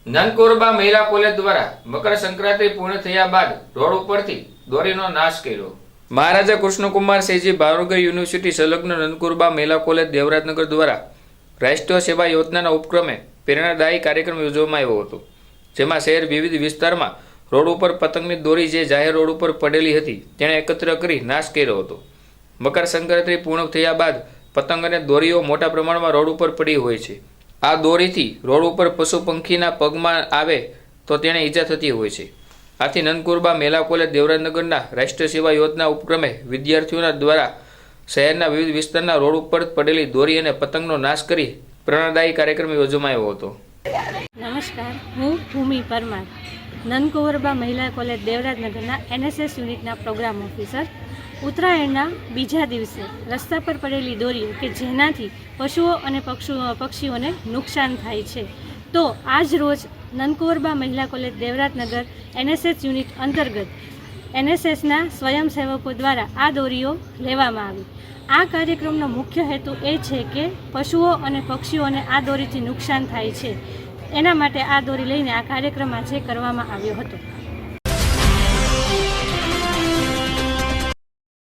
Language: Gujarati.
નનકોરબા મહિલા કોલેજ દ્વારા મકર સંક્રાંતિ પૂર્ણ થયા બાદ રોડ ઉપરથી દોરીનો નાશ કર્યો। મહારાજા કૃષ્ણકુમાર સેજી ભાવનગર યુનિવર્સિટી સંલગ્ન નનકોરબા મહિલા કોલેજ દેવરાજનગર દ્વારા રાષ્ટ્રીય સેવા યોજનાના ઉપક્રમે પ્રેરણાદાયી કાર્યક્રમ યોજવામાં આવ્યો હતો, જેમાં શહેર વિવિધ વિસ્તારમાં રોડ ઉપર પતંગની દોરી જે જાહેર રોડ ઉપર પડેલી હતી તેણે એકત્ર કરી નાશ કર્યો હતો। મકર સંક્રાંતિ પૂર્ણ થયા બાદ પતંગ અને દોરીઓ મોટા પ્રમાણમાં રોડ ઉપર પડી હોય છે। આ દોરીથી રોડ ઉપર પશુ પંખીના પગમાં આવે તો તેને ઈજા થતી હોય છે। આથી નનકોરબા મહિલા કોલેજ દેવરાજનગરના રાષ્ટ્રીય સેવા યોજના ઉપક્રમે વિદ્યાર્થીઓના દ્વારા શહેરના વિવિધ વિસ્તારના રોડ ઉપર પડેલી દોરી અને પતંગનો નાશ કરી પ્રેરણાદાયી કાર્યક્રમ યોજવામાં આવ્યો હતો। નમસ્કાર, હું ભૂમિ પરમાર, નનકોરબા મહિલા કોલેજ દેવરાજનગરના NSS યુનિટના પ્રોગ્રામ ઓફિસર। ઉત્તરાયણના બીજા દિવસે રસ્તા પર પડેલી દોરીઓ કે જેનાથી પશુઓ અને પક્ષીઓને નુકસાન થાય છે, તો આજ રોજ નનકોરબા મહિલા કોલેજ દેવરાજનગર NSS યુનિટ અંતર્ગત NSSના સ્વયંસેવકો દ્વારા આ દોરીઓ લેવામાં આવી। આ કાર્યક્રમનો મુખ્ય હેતુ એ છે કે પશુઓ અને પક્ષીઓને આ દોરીથી નુકસાન થાય છે, એના માટે આ દોરી લઈને આ કાર્યક્રમ આજે કરવામાં આવ્યો હતો।